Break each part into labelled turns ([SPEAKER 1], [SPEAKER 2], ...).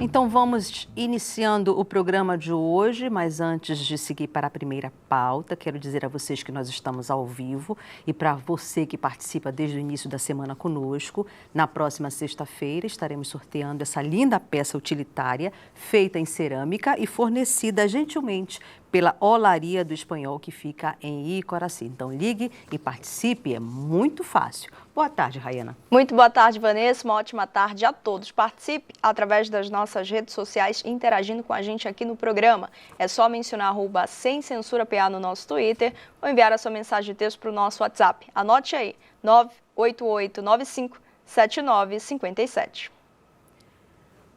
[SPEAKER 1] Então vamos iniciando o programa de hoje, mas antes de seguir para a primeira pauta, quero dizer a vocês que nós estamos ao vivo e para você que participa desde o início da semana conosco, na próxima sexta-feira estaremos sorteando essa linda peça utilitária feita em cerâmica e fornecida gentilmente pela Olaria do Espanhol, que fica em Icoraci. Então ligue e participe, é muito fácil. Boa tarde, Rayana.
[SPEAKER 2] Muito boa tarde, Vanessa. Uma ótima tarde a todos. Participe através das nossas redes sociais, interagindo com a gente aqui no programa. É só mencionar @semcensurapa no nosso Twitter ou enviar a sua mensagem de texto para o nosso WhatsApp. Anote aí, 988957957.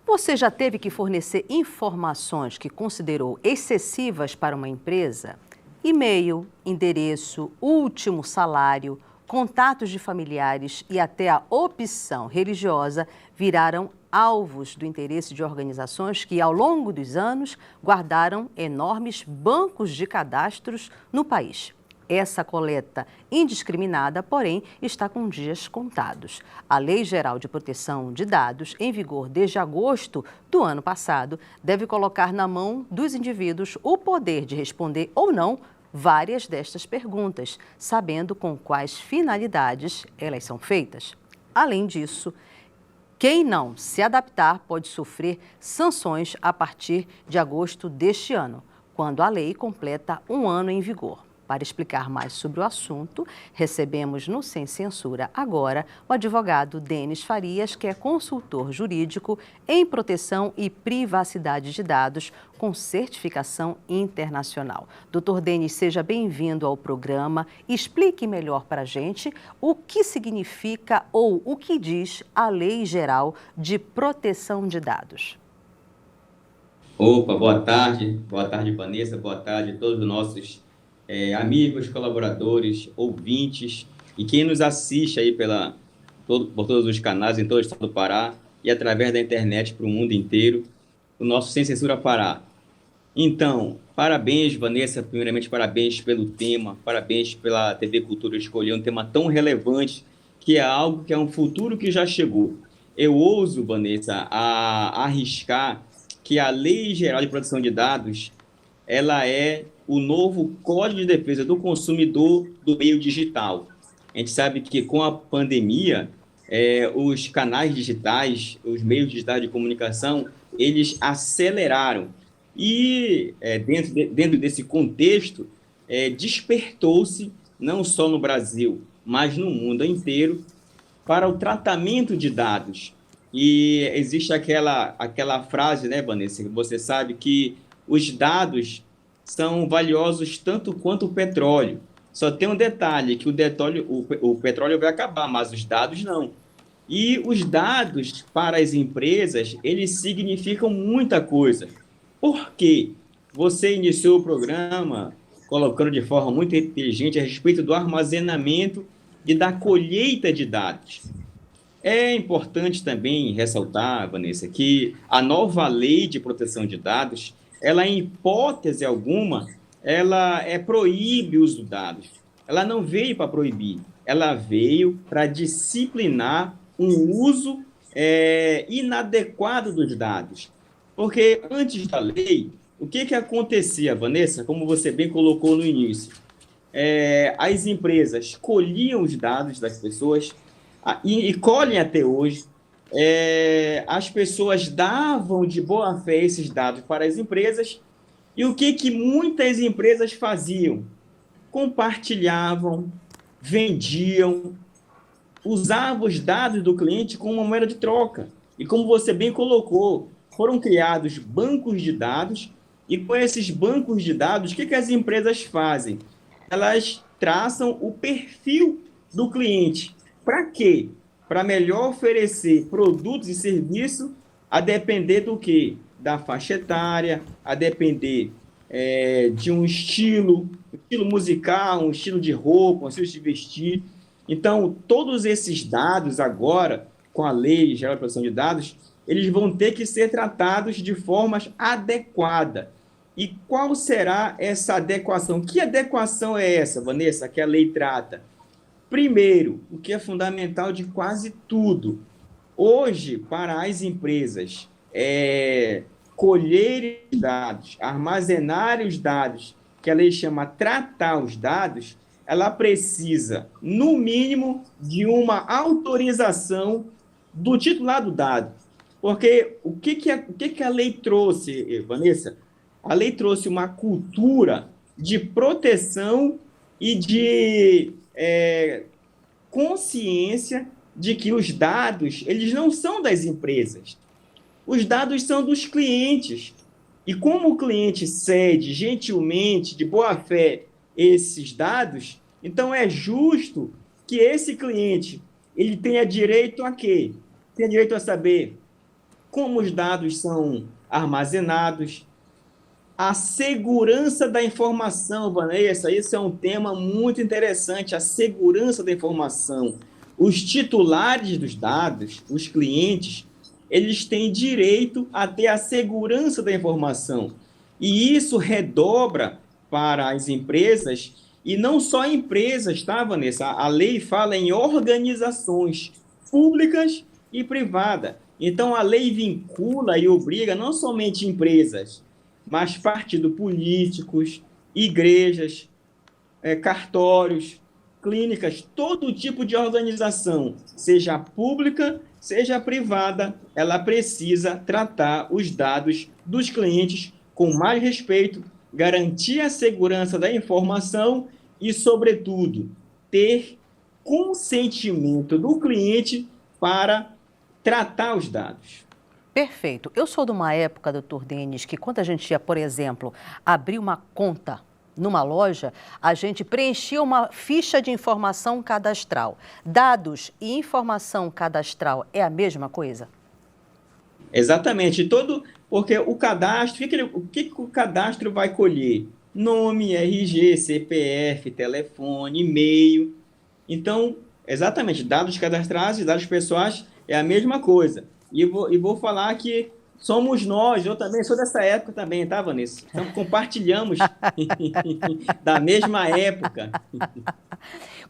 [SPEAKER 1] Você já teve que fornecer informações que considerou excessivas para uma empresa? E-mail, endereço, último salário, contatos de familiares e até a opção religiosa viraram alvos do interesse de organizações que, ao longo dos anos, guardaram enormes bancos de cadastros no país. Essa coleta indiscriminada, porém, está com dias contados. A Lei Geral de Proteção de Dados, em vigor desde agosto do ano passado, deve colocar na mão dos indivíduos o poder de responder ou não várias destas perguntas, sabendo com quais finalidades elas são feitas. Além disso, quem não se adaptar pode sofrer sanções a partir de agosto deste ano, quando a lei completa um ano em vigor. Para explicar mais sobre o assunto, recebemos no Sem Censura agora o advogado Denis Farias, que é consultor jurídico em proteção e privacidade de dados com certificação internacional. Doutor Denis, seja bem-vindo ao programa. Explique melhor para a gente o que significa ou o que diz a Lei Geral de Proteção de Dados.
[SPEAKER 3] Opa, boa tarde, Vanessa, boa tarde a todos os nossos amigos, colaboradores, ouvintes e quem nos assiste aí por todos os canais em todo o estado do Pará e através da internet para o mundo inteiro, o nosso Sem Censura Pará. Então, parabéns, Vanessa, primeiramente parabéns pelo tema, parabéns pela TV Cultura escolher um tema tão relevante, que é algo que é um futuro que já chegou. Eu ouso, Vanessa, a arriscar que a Lei Geral de Proteção de Dados, ela é o novo Código de Defesa do Consumidor do meio digital. A gente sabe que com a pandemia, os canais digitais, os meios digitais de comunicação, eles aceleraram. E dentro desse contexto, despertou-se, não só no Brasil, mas no mundo inteiro, para o tratamento de dados. E existe aquela frase, né, Vanessa, que você sabe que os dados são valiosos tanto quanto o petróleo. Só tem um detalhe, que o petróleo vai acabar, mas os dados não. E os dados para as empresas, eles significam muita coisa. Por quê? Você iniciou o programa colocando de forma muito inteligente a respeito do armazenamento e da colheita de dados. É importante também ressaltar, Vanessa, que a nova lei de proteção de dados, ela, em hipótese alguma, ela proíbe o uso de dados. Ela não veio para proibir, ela veio para disciplinar um uso inadequado dos dados. Porque antes da lei, o que acontecia, Vanessa, como você bem colocou no início? As empresas colhiam os dados das pessoas e colhem até hoje. As pessoas davam de boa fé esses dados para as empresas e o que muitas empresas faziam? Compartilhavam, vendiam, usavam os dados do cliente como uma moeda de troca. E como você bem colocou, foram criados bancos de dados e com esses bancos de dados, o que as empresas fazem? Elas traçam o perfil do cliente. Para quê? Para melhor oferecer produtos e serviços a depender do quê? Da faixa etária, a depender de um estilo musical, um estilo de roupa, um estilo de vestir. Então, todos esses dados agora, com a Lei Geral de Proteção de Dados, eles vão ter que ser tratados de forma adequada. E qual será essa adequação? Que adequação é essa, Vanessa, que a lei trata? Primeiro, o que é fundamental de quase tudo. Hoje, para as empresas colher os dados, armazenar os dados, que a lei chama tratar os dados, ela precisa, no mínimo, de uma autorização do titular do dado. Porque o que a lei trouxe, Vanessa? A lei trouxe uma cultura de proteção e de consciência de que os dados, eles não são das empresas. Os dados são dos clientes. E como o cliente cede gentilmente, de boa fé, esses dados, então é justo que esse cliente ele tenha direito a quê? Tenha direito a saber como os dados são armazenados, a segurança da informação, Vanessa, isso é um tema muito interessante, a segurança da informação. Os titulares dos dados, os clientes, eles têm direito a ter a segurança da informação. E isso redobra para as empresas, e não só empresas, tá, Vanessa? A lei fala em organizações públicas e privadas. Então, a lei vincula e obriga não somente empresas, mas partidos políticos, igrejas, cartórios, clínicas, todo tipo de organização, seja pública, seja privada, ela precisa tratar os dados dos clientes com mais respeito, garantir a segurança da informação e, sobretudo, ter consentimento do cliente para tratar os dados.
[SPEAKER 1] Perfeito. Eu sou de uma época, doutor Denis, que quando a gente ia, por exemplo, abrir uma conta numa loja, a gente preenchia uma ficha de informação cadastral. Dados e informação cadastral é a mesma coisa?
[SPEAKER 3] Exatamente. Porque o cadastro, o que o cadastro vai colher? Nome, RG, CPF, telefone, e-mail. Então, exatamente, dados cadastrais e dados pessoais é a mesma coisa. E vou falar que somos nós, eu também sou dessa época também, tá, Vanessa? Então, compartilhamos da mesma época.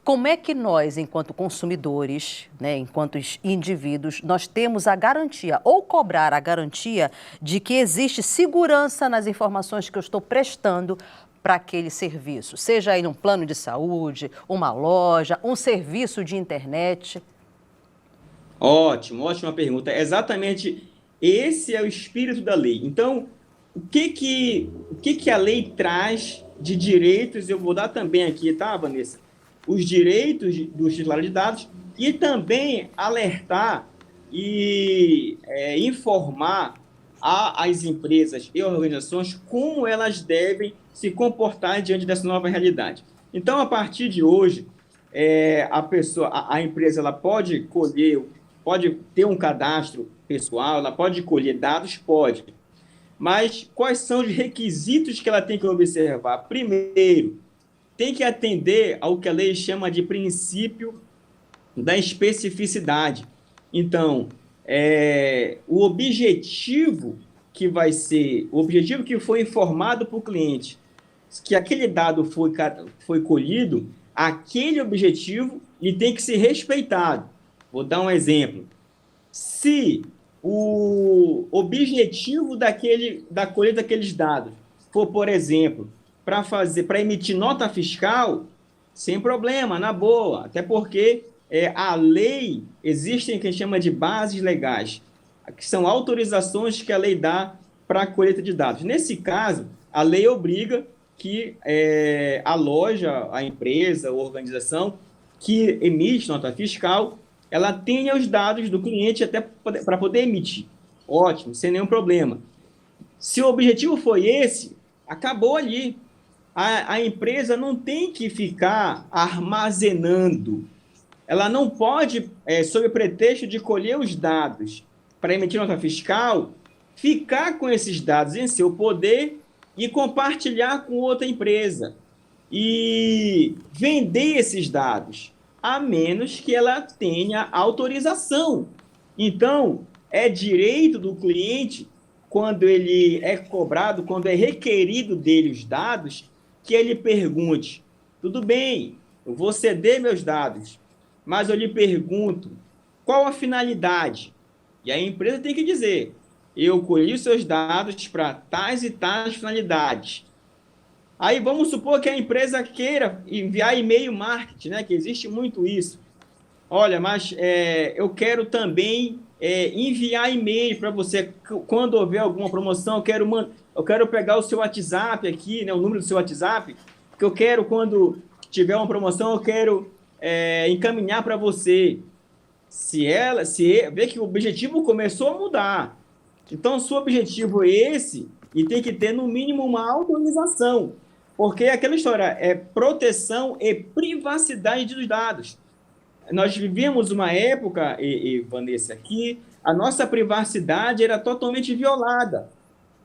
[SPEAKER 1] Como é que nós, enquanto consumidores, né, enquanto indivíduos, nós temos a garantia, ou cobrar a garantia, de que existe segurança nas informações que eu estou prestando para aquele serviço? Seja aí num plano de saúde, uma loja, um serviço de internet.
[SPEAKER 3] Ótimo, ótima pergunta. Exatamente esse é o espírito da lei. Então, o que a lei traz de direitos? Eu vou dar também aqui, tá, Vanessa? Os direitos dos titulares de dados e também alertar e informar às empresas e organizações como elas devem se comportar diante dessa nova realidade. Então, a partir de hoje, a empresa ela pode ter um cadastro pessoal, ela pode colher dados, pode. Mas quais são os requisitos que ela tem que observar? Primeiro, tem que atender ao que a lei chama de princípio da especificidade. Então, o objetivo que foi informado para o cliente, que aquele dado foi colhido, aquele objetivo ele tem que ser respeitado. Vou dar um exemplo. Se o objetivo da colheita daqueles dados for, por exemplo, para emitir nota fiscal, sem problema, na boa, até porque a lei, existem o que a gente chama de bases legais, que são autorizações que a lei dá para a colheita de dados. Nesse caso, a lei obriga que a loja, a empresa, a organização que emite nota fiscal, ela tenha os dados do cliente até para poder emitir. Ótimo, sem nenhum problema. Se o objetivo foi esse, acabou ali. A empresa não tem que ficar armazenando. Ela não pode, sob pretexto de colher os dados para emitir nota fiscal, ficar com esses dados em seu poder e compartilhar com outra empresa e vender esses dados, a menos que ela tenha autorização. Então, é direito do cliente, quando ele é cobrado, quando é requerido dele os dados, que ele pergunte, tudo bem, eu vou ceder meus dados, mas eu lhe pergunto, qual a finalidade? E a empresa tem que dizer, eu colhi os seus dados para tais e tais finalidades. Aí vamos supor que a empresa queira enviar e-mail marketing, né? Que existe muito isso. Olha, mas eu quero também enviar e-mail para você quando houver alguma promoção. Eu quero pegar o seu WhatsApp aqui, né? O número do seu WhatsApp, que eu quero, quando tiver uma promoção, eu quero encaminhar para você. Se vê que o objetivo começou a mudar. Então, se o objetivo é esse, e tem que ter, no mínimo, uma autorização. Porque aquela história é proteção e privacidade dos dados. Nós vivíamos uma época, Vanessa, que a nossa privacidade era totalmente violada.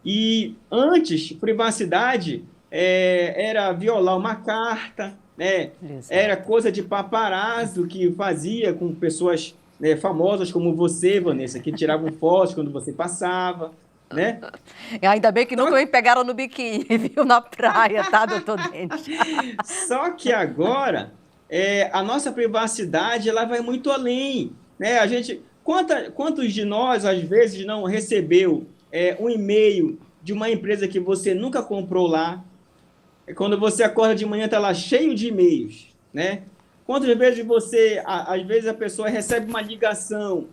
[SPEAKER 3] E antes, privacidade era violar uma carta, né? Era coisa de paparazzo que fazia com pessoas famosas como você, Vanessa, que tiravam fotos quando você passava, né?
[SPEAKER 1] Ainda bem que nunca me pegaram no biquíni, viu, na praia, tá, doutor Dente?
[SPEAKER 3] Só que agora, a nossa privacidade, ela vai muito além, né? Quantos de nós, às vezes, não recebeu um e-mail de uma empresa que você nunca comprou lá? Quando você acorda de manhã, está lá cheio de e-mails, né? Quantas vezes às vezes a pessoa recebe uma ligação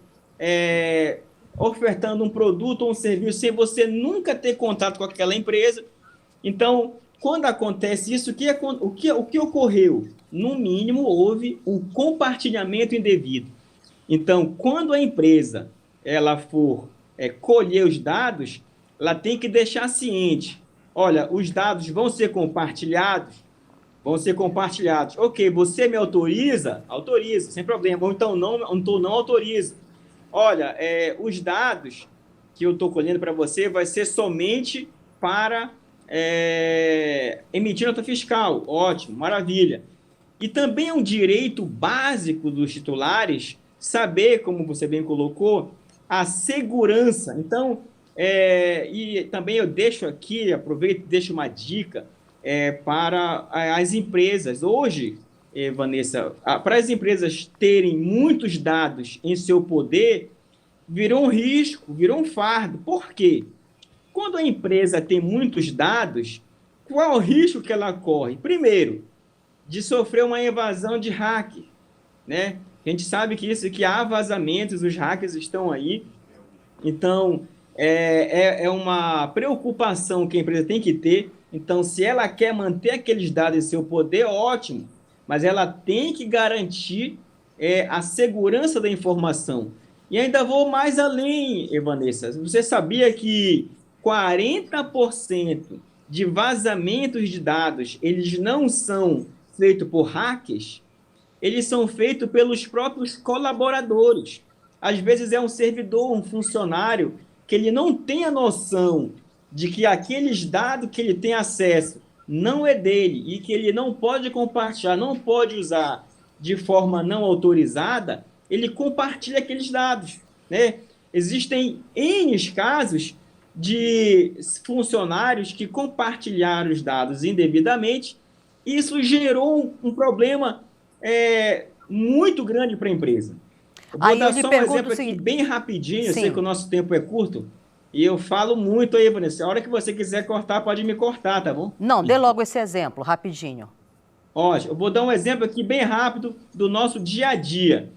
[SPEAKER 3] ofertando um produto ou um serviço sem você nunca ter contato com aquela empresa? Então, quando acontece isso, o que ocorreu? No mínimo, houve um compartilhamento indevido. Então, quando a empresa ela for colher os dados, ela tem que deixar ciente. Olha, os dados vão ser compartilhados? Vão ser compartilhados. Ok, você me autoriza? Autoriza, sem problema. Ou então não autorizo. Olha, os dados que eu estou colhendo para você vai ser somente para emitir nota fiscal. Ótimo, maravilha. E também é um direito básico dos titulares saber, como você bem colocou, a segurança. Então, e também eu deixo aqui, aproveito e deixo uma dica para as empresas. Hoje, Vanessa, para as empresas terem muitos dados em seu poder, virou um risco, virou um fardo. Por quê? Quando a empresa tem muitos dados, qual é o risco que ela corre? Primeiro, de sofrer uma invasão de hacker, né? A gente sabe que há vazamentos, os hackers estão aí. Então, é uma preocupação que a empresa tem que ter. Então, se ela quer manter aqueles dados em seu poder, ótimo. Mas ela tem que garantir a segurança da informação. E ainda vou mais além, Vanessa. Você sabia que 40% de vazamentos de dados, eles não são feitos por hackers? Eles são feitos pelos próprios colaboradores. Às vezes é um servidor, um funcionário, que ele não tem a noção de que aqueles dados que ele tem acesso não é dele e que ele não pode compartilhar, não pode usar de forma não autorizada, ele compartilha aqueles dados, né? Existem N casos de funcionários que compartilharam os dados indevidamente e isso gerou um problema muito grande para a empresa. Eu vou dar só um exemplo aqui bem rapidinho. Sim. Eu sei que o nosso tempo é curto e eu falo muito aí, Vanessa. A hora que você quiser cortar, pode me cortar, tá bom?
[SPEAKER 1] Não, dê logo esse exemplo, rapidinho.
[SPEAKER 3] Ótimo. Eu vou dar um exemplo aqui bem rápido do nosso dia a dia.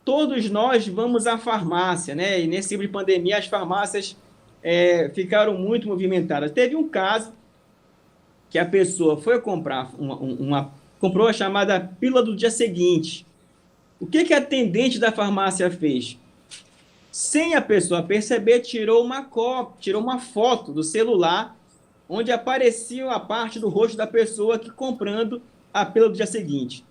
[SPEAKER 3] Todos nós vamos à farmácia, né? E nesse tipo de pandemia, as farmácias ficaram muito movimentadas. Teve um caso que a pessoa foi comprar comprou a chamada pílula do dia seguinte. O que a atendente da farmácia fez? Sem a pessoa perceber, tirou uma foto do celular onde aparecia a parte do rosto da pessoa que comprando a pílula do dia seguinte.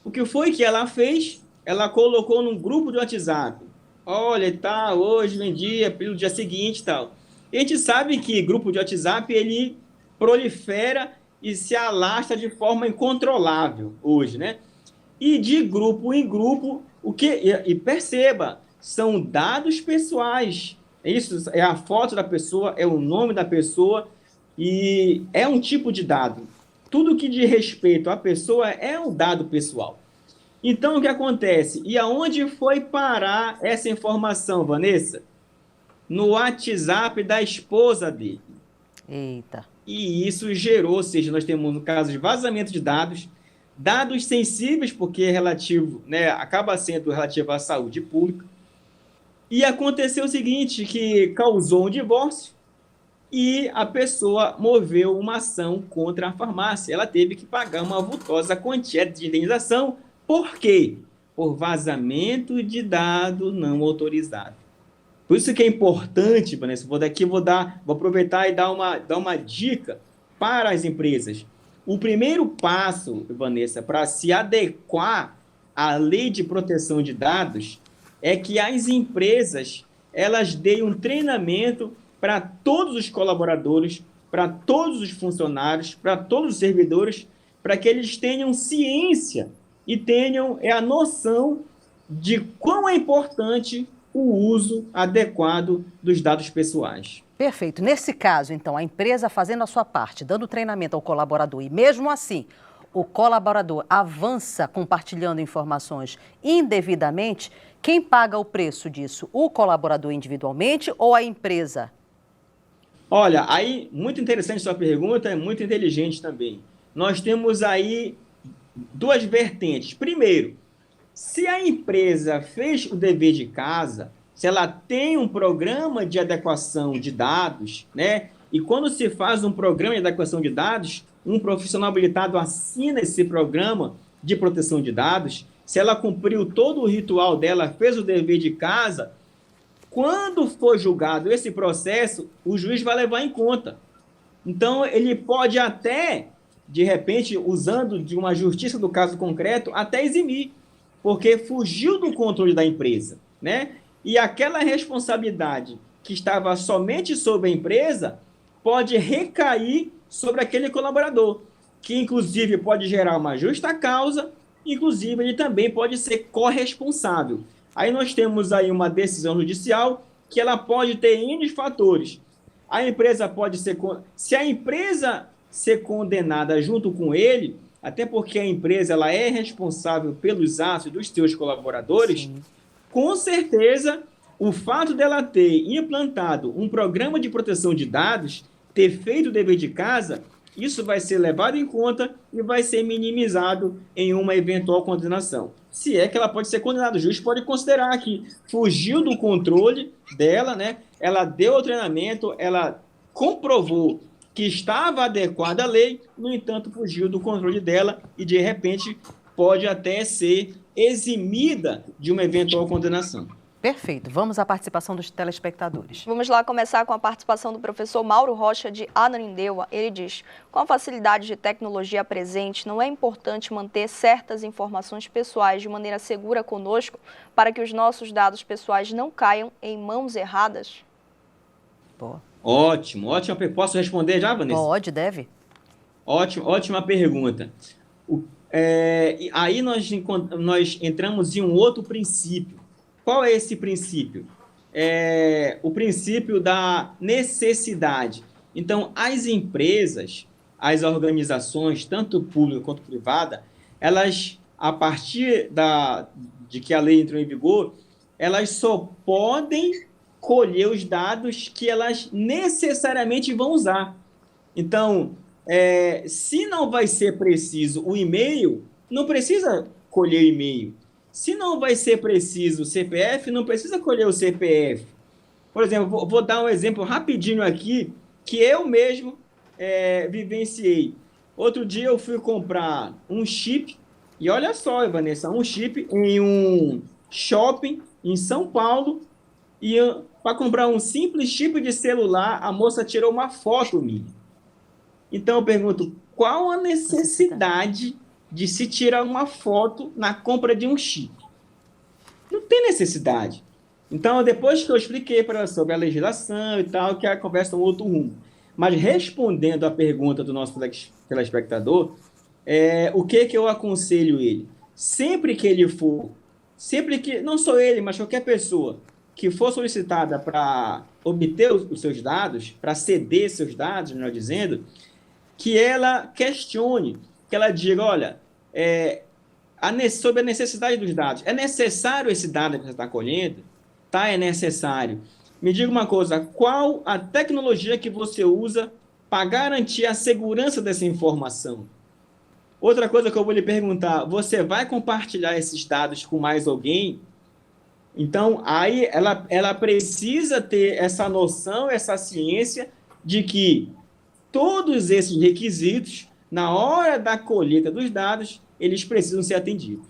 [SPEAKER 3] O que foi que ela fez? Ela colocou num grupo de WhatsApp. Olha, tá, hoje vendi a pílula do dia seguinte e tal. E a gente sabe que grupo de WhatsApp, ele prolifera e se alastra de forma incontrolável hoje, né? E de grupo em grupo, e perceba, são dados pessoais. Isso é a foto da pessoa, é o nome da pessoa e é um tipo de dado. Tudo que diz respeito à pessoa é um dado pessoal. Então, o que acontece? E aonde foi parar essa informação, Vanessa? no WhatsApp da esposa dele.
[SPEAKER 1] Eita.
[SPEAKER 3] E isso gerou, ou seja, nós temos, no caso de vazamento de dados, dados sensíveis, porque é relativo, né, acaba sendo relativo à saúde pública. E aconteceu o seguinte, que causou um divórcio e a pessoa moveu uma ação contra a farmácia. Ela teve que pagar uma vultosa quantia de indenização. Por quê? Por vazamento de dado não autorizado. Por isso que é importante, Vanessa, vou aproveitar e dar uma dica para as empresas. O primeiro passo, Vanessa, para se adequar à lei de proteção de dados é que as empresas elas deem um treinamento para todos os colaboradores, para todos os funcionários, para todos os servidores, para que eles tenham ciência e tenham a noção de quão é importante o uso adequado dos dados pessoais.
[SPEAKER 1] Perfeito. Nesse caso, então, a empresa fazendo a sua parte, dando treinamento ao colaborador e mesmo assim o colaborador avança compartilhando informações indevidamente, quem paga o preço disso? O colaborador individualmente ou a empresa?
[SPEAKER 3] Olha, aí, muito interessante sua pergunta, é muito inteligente também. Nós temos aí duas vertentes. Primeiro, se a empresa fez o dever de casa, se ela tem um programa de adequação de dados, né? E quando se faz um programa de adequação de dados, um profissional habilitado assina esse programa de proteção de dados. Se ela cumpriu todo o ritual dela, fez o dever de casa, quando for julgado esse processo, o juiz vai levar em conta. Então, ele pode até, de repente, usando de uma justiça do caso concreto, até eximir, porque fugiu do controle da empresa, né? E aquela responsabilidade que estava somente sobre a empresa pode recair sobre aquele colaborador, que inclusive pode gerar uma justa causa, inclusive ele também pode ser corresponsável. Aí nós temos aí uma decisão judicial que ela pode ter N fatores. A empresa pode ser... Se a empresa ser condenada junto com ele, até porque a empresa ela é responsável pelos atos dos seus colaboradores, sim, com certeza o fato dela ter implantado um programa de proteção de dados, ter feito o dever de casa, isso vai ser levado em conta e vai ser minimizado em uma eventual condenação. Se é que ela pode ser condenada, o juiz pode considerar que fugiu do controle dela, né? Ela deu o treinamento, ela comprovou que estava adequada à lei, no entanto, fugiu do controle dela e, de repente, pode até ser eximida de uma eventual condenação.
[SPEAKER 1] Perfeito. Vamos à participação dos telespectadores.
[SPEAKER 2] Vamos lá começar com a participação do professor Mauro Rocha, de Ananindeua. Ele diz: com a facilidade de tecnologia presente, não é importante manter certas informações pessoais de maneira segura conosco para que os nossos dados pessoais não caiam em mãos erradas?
[SPEAKER 1] Boa.
[SPEAKER 3] Ótimo. Posso responder já, Vanessa?
[SPEAKER 1] Pode, deve.
[SPEAKER 3] Ótima pergunta. Aí nós entramos em um outro princípio. Qual é esse princípio? O princípio da necessidade. Então, as empresas, as organizações, tanto pública quanto privada, elas, a partir de que a lei entrou em vigor, elas só podem colher os dados que elas necessariamente vão usar. Então, se não vai ser preciso o e-mail, não precisa colher e-mail. Se não vai ser preciso o CPF, não precisa colher o CPF. Por exemplo, vou dar um exemplo rapidinho aqui, que eu mesmo vivenciei. Outro dia eu fui comprar um chip, e olha só, Vanessa, um chip em um shopping em São Paulo, e para comprar um simples chip de celular, a moça tirou uma foto minha. Então eu pergunto, qual a necessidade de se tirar uma foto na compra de um chip? Não tem necessidade. Então, depois que eu expliquei para ela sobre a legislação e tal, que a conversa é um outro rumo. Mas respondendo à pergunta do nosso telespectador, o que eu aconselho ele? Sempre que, não só ele, mas qualquer pessoa que for solicitada para obter os seus dados, para ceder seus dados, melhor dizendo, que ela questione, que ela diga, olha, sobre a necessidade dos dados. É necessário esse dado que você está colhendo? Tá, é necessário. Me diga uma coisa, qual a tecnologia que você usa para garantir a segurança dessa informação? Outra coisa que eu vou lhe perguntar, você vai compartilhar esses dados com mais alguém? Então, aí ela precisa ter essa noção, essa ciência de que todos esses requisitos, na hora da colheita dos dados, eles precisam ser atendidos.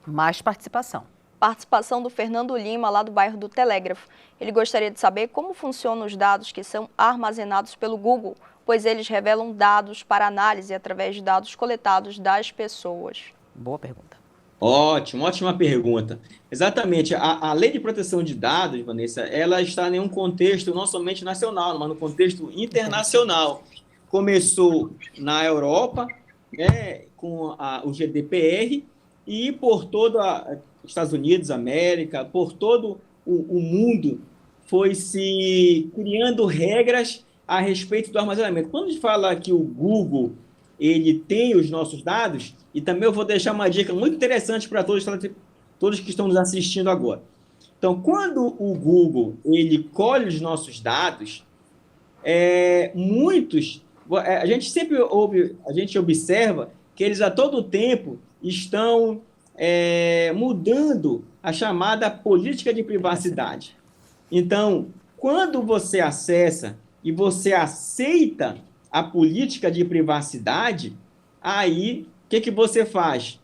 [SPEAKER 1] Mais participação.
[SPEAKER 2] Participação do Fernando Lima, lá do bairro do Telégrafo. Ele gostaria de saber como funcionam os dados que são armazenados pelo Google, pois eles revelam dados para análise através de dados coletados das pessoas.
[SPEAKER 1] Boa pergunta.
[SPEAKER 3] Ótimo, ótima pergunta. Exatamente, a Lei de Proteção de Dados, Vanessa, ela está em um contexto não somente nacional, mas no contexto internacional. Começou na Europa, né, com o GDPR, e por todo os Estados Unidos, América, por todo o mundo, foi se criando regras a respeito do armazenamento. Quando a gente fala que o Google ele tem os nossos dados, e também eu vou deixar uma dica muito interessante para todos que estão nos assistindo agora. Então, quando o Google ele colhe os nossos dados, a gente observa que eles a todo tempo estão mudando a chamada política de privacidade. Então, quando você acessa e você aceita a política de privacidade, aí o que você faz?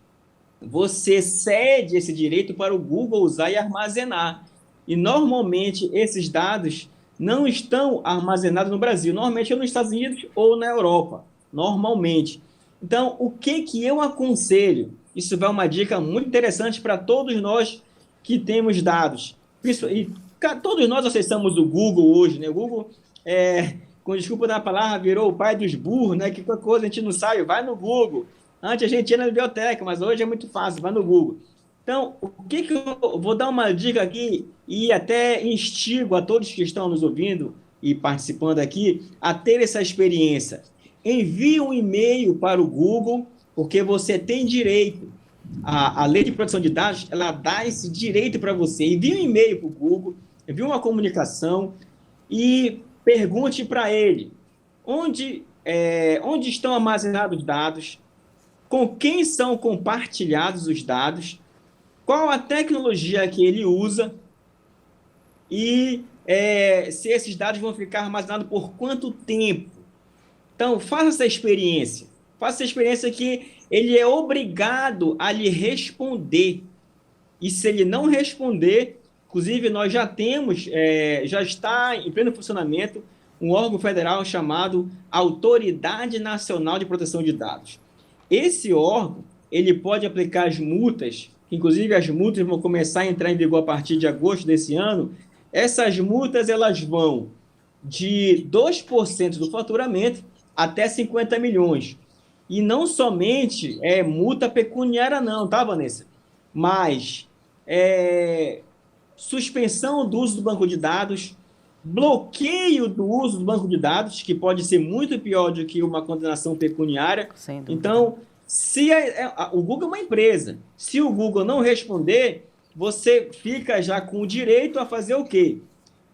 [SPEAKER 3] Você cede esse direito para o Google usar e armazenar. E normalmente esses dados não estão armazenados no Brasil, normalmente é nos Estados Unidos ou na Europa, normalmente. Então, o que eu aconselho? Isso vai uma dica muito interessante para todos nós que temos dados. E todos nós acessamos o Google hoje, né? O Google, com desculpa da palavra, virou o pai dos burros, né? Que qualquer coisa a gente não sabe, vai no Google. Antes a gente ia na biblioteca, mas hoje é muito fácil, vai no Google. Então, o que eu vou dar uma dica aqui e até instigo a todos que estão nos ouvindo e participando aqui a ter essa experiência. Envie um e-mail para o Google, porque você tem direito. A Lei de Proteção de Dados, ela dá esse direito para você. Envie um e-mail para o Google, envie uma comunicação e pergunte para ele onde estão armazenados os dados, com quem são compartilhados os dados, qual a tecnologia que ele usa e se esses dados vão ficar armazenados por quanto tempo. Então, faça essa experiência. Faça essa experiência que ele é obrigado a lhe responder. E se ele não responder, inclusive nós já está em pleno funcionamento um órgão federal chamado Autoridade Nacional de Proteção de Dados. Esse órgão, ele pode aplicar as multas, inclusive as multas vão começar a entrar em vigor a partir de agosto desse ano. Essas multas, elas vão de 2% do faturamento até 50 milhões. E não somente multa pecuniária não, tá, Vanessa? Mas suspensão do uso do banco de dados, bloqueio do uso do banco de dados, que pode ser muito pior do que uma condenação pecuniária. Então, se o Google é uma empresa, se o Google não responder, você fica já com o direito a fazer o quê?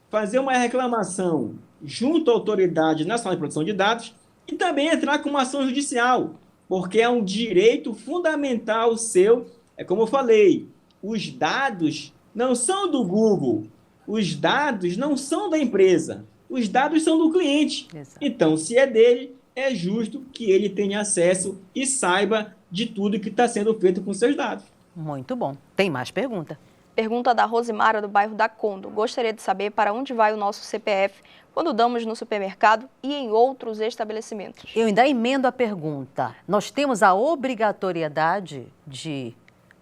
[SPEAKER 3] Fazer uma reclamação junto à Autoridade Nacional de Proteção de Dados e também entrar com uma ação judicial, porque é um direito fundamental seu. É como eu falei, os dados não são do Google, os dados não são da empresa, os dados são do cliente. Exato. Então, se é dele, é justo que ele tenha acesso e saiba de tudo que está sendo feito com seus dados.
[SPEAKER 1] Muito bom. Tem mais pergunta?
[SPEAKER 2] Pergunta da Rosimara, do bairro da Condo. Gostaria de saber para onde vai o nosso CPF quando damos no supermercado e em outros estabelecimentos.
[SPEAKER 1] Eu ainda emendo a pergunta. Nós temos a obrigatoriedade de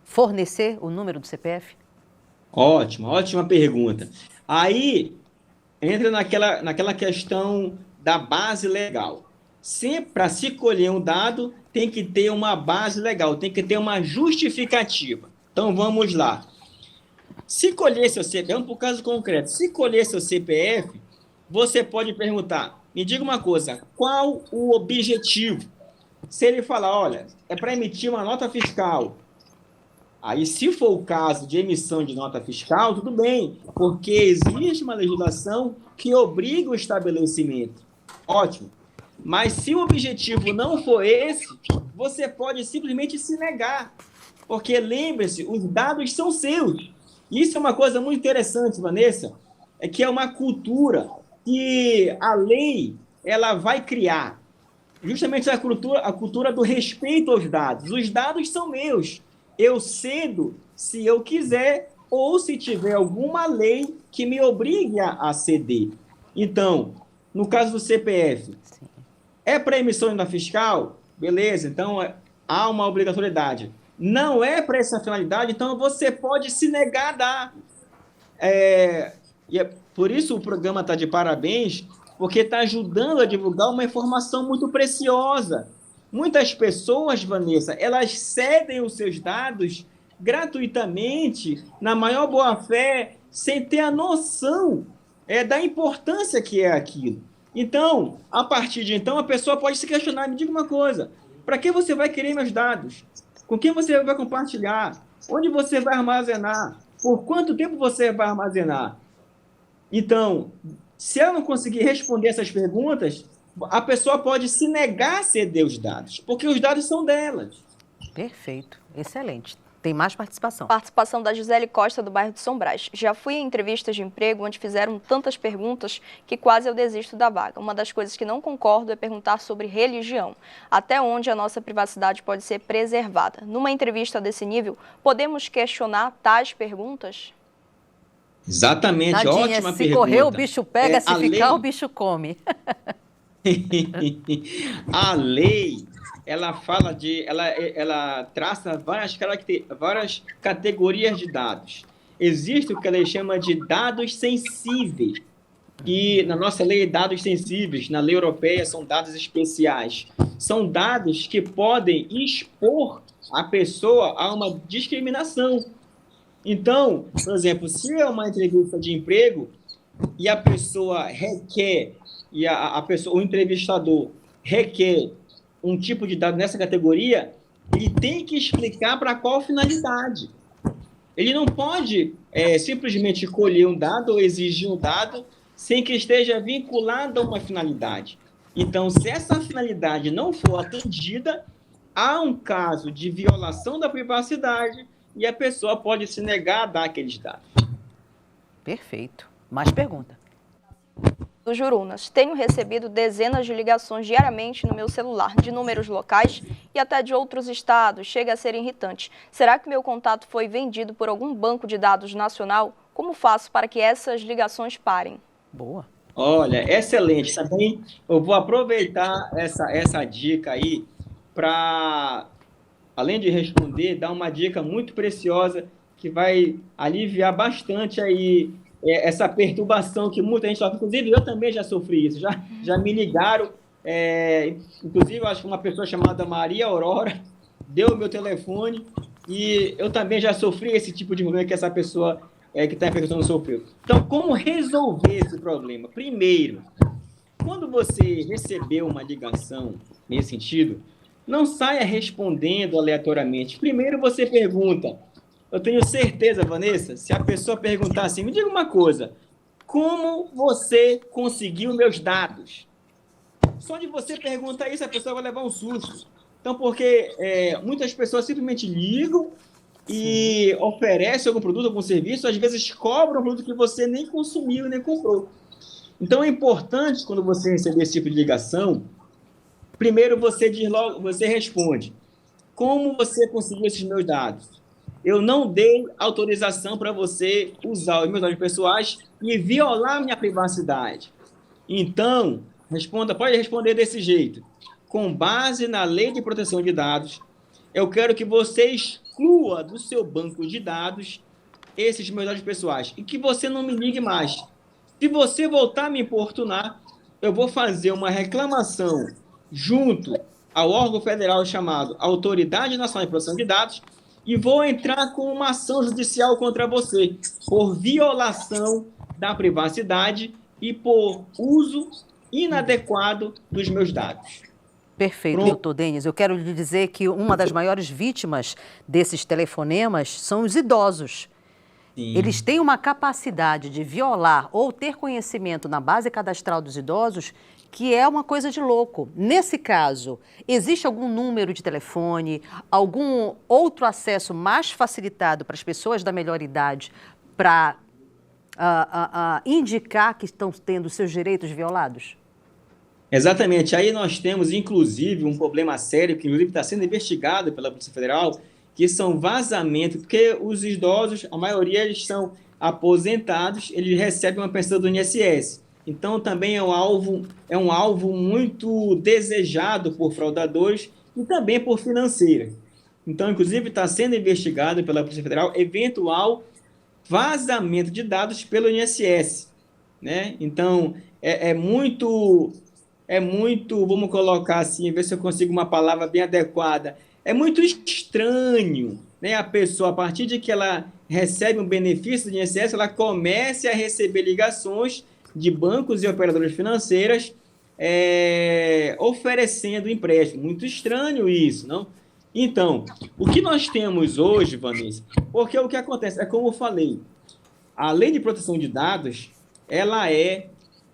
[SPEAKER 1] fornecer o número do CPF?
[SPEAKER 3] Ótima pergunta. Aí entra naquela questão da base legal. Para se colher um dado, tem que ter uma base legal, tem que ter uma justificativa. Então, vamos lá. Se colher seu CPF, vamos para o caso concreto, se colher seu CPF, você pode perguntar, me diga uma coisa, qual o objetivo? Se ele falar, olha, é para emitir uma nota fiscal, Aí, se for o caso de emissão de nota fiscal, tudo bem, porque existe uma legislação que obriga o estabelecimento. Ótimo. Mas se o objetivo não for esse, você pode simplesmente se negar. Porque, lembre-se, os dados são seus. Isso é uma coisa muito interessante, Vanessa, é que é uma cultura que a lei ela vai criar. Justamente a cultura do respeito aos dados. Os dados são meus. Eu cedo se eu quiser ou se tiver alguma lei que me obrigue a ceder. Então, no caso do CPF, é para emissão de nota fiscal? Beleza, então há uma obrigatoriedade. Não é para essa finalidade, então você pode se negar a dar. Por isso o programa está de parabéns, porque está ajudando a divulgar uma informação muito preciosa. Muitas pessoas, Vanessa, elas cedem os seus dados gratuitamente, na maior boa-fé, sem ter a noção da importância que é aquilo. Então, a partir de então, a pessoa pode se questionar, me diga uma coisa, para que você vai querer meus dados? Com quem você vai compartilhar? Onde você vai armazenar? Por quanto tempo você vai armazenar? Então, se ela não conseguir responder essas perguntas, a pessoa pode se negar a ceder os dados, porque os dados são delas.
[SPEAKER 1] Perfeito, excelente. Tem mais participação.
[SPEAKER 2] Participação da Gisele Costa, do bairro de São Brás. Já fui em entrevistas de emprego onde fizeram tantas perguntas que quase eu desisto da vaga. Uma das coisas que não concordo é perguntar sobre religião. Até onde a nossa privacidade pode ser preservada? Numa entrevista desse nível, podemos questionar tais perguntas?
[SPEAKER 3] Exatamente,
[SPEAKER 1] Nadinha,
[SPEAKER 3] ótima
[SPEAKER 1] se
[SPEAKER 3] pergunta.
[SPEAKER 1] Correr, o bicho pega, se ficar,
[SPEAKER 3] lei...
[SPEAKER 1] o bicho come.
[SPEAKER 3] A lei, ela fala ela traça várias categorias de dados. Existe o que ela chama de dados sensíveis, que na nossa lei, dados sensíveis, na lei europeia, são dados especiais. São dados que podem expor a pessoa a uma discriminação. Então, por exemplo, se é uma entrevista de emprego e a pessoa requer, e o entrevistador requer um tipo de dado nessa categoria, ele tem que explicar para qual finalidade. Ele não pode simplesmente colher um dado ou exigir um dado sem que esteja vinculado a uma finalidade. Então, se essa finalidade não for atendida, há um caso de violação da privacidade e a pessoa pode se negar a dar aqueles dados.
[SPEAKER 1] Perfeito. Mais pergunta.
[SPEAKER 2] Do Jurunas, tenho recebido dezenas de ligações diariamente no meu celular, de números locais e até de outros estados. Chega a ser irritante. Será que meu contato foi vendido por algum banco de dados nacional? Como faço para que essas ligações parem?
[SPEAKER 1] Boa.
[SPEAKER 3] Olha, excelente. Também eu vou aproveitar essa dica aí para, além de responder, dar uma dica muito preciosa que vai aliviar bastante aí essa perturbação que muita gente sofre. Inclusive, eu também já sofri isso. Já me ligaram. Inclusive, acho que uma pessoa chamada Maria Aurora deu o meu telefone e eu também já sofri esse tipo de problema que essa pessoa que está perguntando sofreu. Então, como resolver esse problema? Primeiro, quando você recebeu uma ligação nesse sentido, não saia respondendo aleatoriamente. Primeiro você pergunta. Eu tenho certeza, Vanessa, se a pessoa perguntar assim, me diga uma coisa, como você conseguiu meus dados? Só de você perguntar isso, a pessoa vai levar um susto. Então, porque muitas pessoas simplesmente ligam e oferecem algum produto, algum serviço, às vezes cobram um produto que você nem consumiu, nem comprou. Então, é importante, quando você receber esse tipo de ligação, primeiro você diz logo, você responde, como você conseguiu esses meus dados? Eu não dei autorização para você usar os meus dados pessoais e violar minha privacidade. Então, pode responder desse jeito. Com base na Lei de Proteção de Dados, eu quero que você exclua do seu banco de dados esses meus dados pessoais e que você não me ligue mais. Se você voltar a me importunar, eu vou fazer uma reclamação junto ao órgão federal chamado Autoridade Nacional de Proteção de Dados e vou entrar com uma ação judicial contra você por violação da privacidade e por uso inadequado dos meus dados.
[SPEAKER 1] Perfeito, doutor Denis. Eu quero lhe dizer que uma das maiores vítimas desses telefonemas são os idosos. Sim. Eles têm uma capacidade de violar ou ter conhecimento na base cadastral dos idosos que é uma coisa de louco. Nesse caso, existe algum número de telefone, algum outro acesso mais facilitado para as pessoas da melhor idade para indicar que estão tendo seus direitos violados?
[SPEAKER 3] Exatamente. Aí nós temos, inclusive, um problema sério que, inclusive, está sendo investigado pela Polícia Federal, que são vazamentos, porque os idosos, a maioria, eles são aposentados, eles recebem uma pensão do INSS. Então, também é um alvo muito desejado por fraudadores e também por financeiras. Então, inclusive, está sendo investigado pela Polícia Federal eventual vazamento de dados pelo INSS, né? Então, é muito, vamos colocar assim, ver se eu consigo uma palavra bem adequada. É muito estranho, né? A pessoa, a partir de que ela recebe um benefício do INSS, ela comece a receber ligações de bancos e operadoras financeiras oferecendo empréstimo. Muito estranho isso, não? Então, o que nós temos hoje, Vanessa, porque o que acontece é como eu falei, a Lei de Proteção de Dados, ela é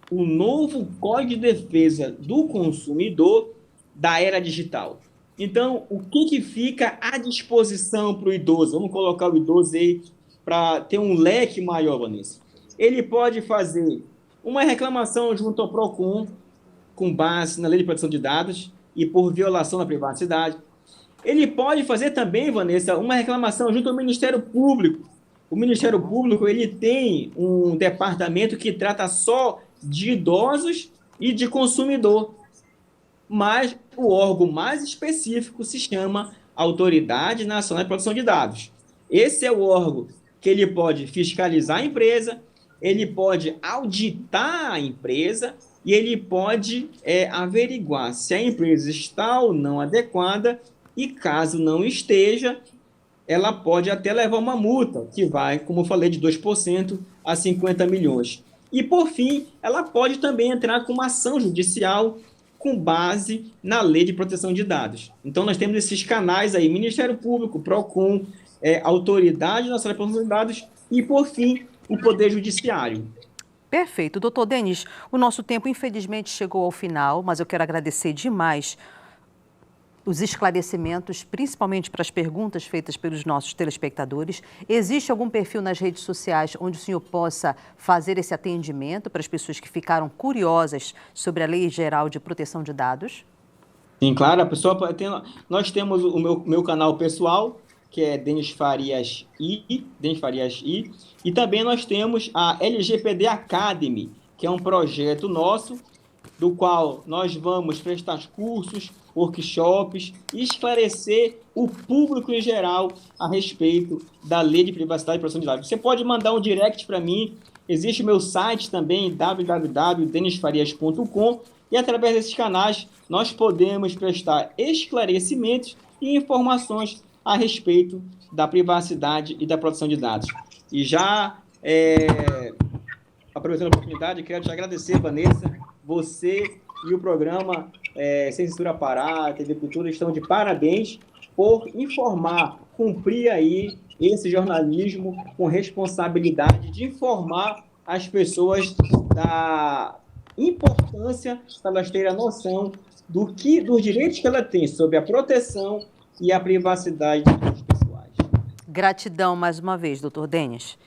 [SPEAKER 3] o novo Código de Defesa do Consumidor da era digital. Então, o que fica à disposição para o idoso? Vamos colocar o idoso aí para ter um leque maior, Vanessa. Ele pode fazer uma reclamação junto ao PROCON, com base na Lei de Proteção de Dados e por violação da privacidade. Ele pode fazer também, Vanessa, uma reclamação junto ao Ministério Público. O Ministério Público ele tem um departamento que trata só de idosos e de consumidor. Mas o órgão mais específico se chama Autoridade Nacional de Proteção de Dados. Esse é o órgão que ele pode fiscalizar a empresa, ele pode auditar a empresa e ele pode averiguar se a empresa está ou não adequada e, caso não esteja, ela pode até levar uma multa, que vai, como eu falei, de 2% a 50 milhões. E, por fim, ela pode também entrar com uma ação judicial com base na Lei de Proteção de Dados. Então, nós temos esses canais aí, Ministério Público, PROCON, Autoridade Nacional de Proteção de Dados e, por fim, o Poder Judiciário.
[SPEAKER 1] Perfeito. Doutor Denis, o nosso tempo, infelizmente, chegou ao final, mas eu quero agradecer demais os esclarecimentos, principalmente para as perguntas feitas pelos nossos telespectadores. Existe algum perfil nas redes sociais onde o senhor possa fazer esse atendimento para as pessoas que ficaram curiosas sobre a Lei Geral de Proteção de Dados?
[SPEAKER 3] Sim, claro. A pessoa nós temos o meu canal pessoal, que é Denis Farias I, e também nós temos a LGPD Academy, que é um projeto nosso, do qual nós vamos prestar cursos, workshops e esclarecer o público em geral a respeito da Lei de Privacidade e Proteção de Dados. Você pode mandar um direct para mim, existe o meu site também, www.denisfarias.com, e através desses canais nós podemos prestar esclarecimentos e informações a respeito da privacidade e da proteção de dados. E já, aproveitando a oportunidade, quero te agradecer, Vanessa, você e o programa Sem Censura Pará, TV Cultura, estão de parabéns por informar, cumprir aí esse jornalismo com responsabilidade de informar as pessoas da importância para elas terem a noção dos direitos que ela tem sobre a proteção e a privacidade dos pessoais.
[SPEAKER 1] Gratidão mais uma vez, doutor Denis.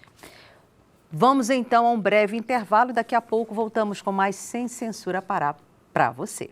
[SPEAKER 1] Vamos então a um breve intervalo e daqui a pouco voltamos com mais Sem Censura Pará para você.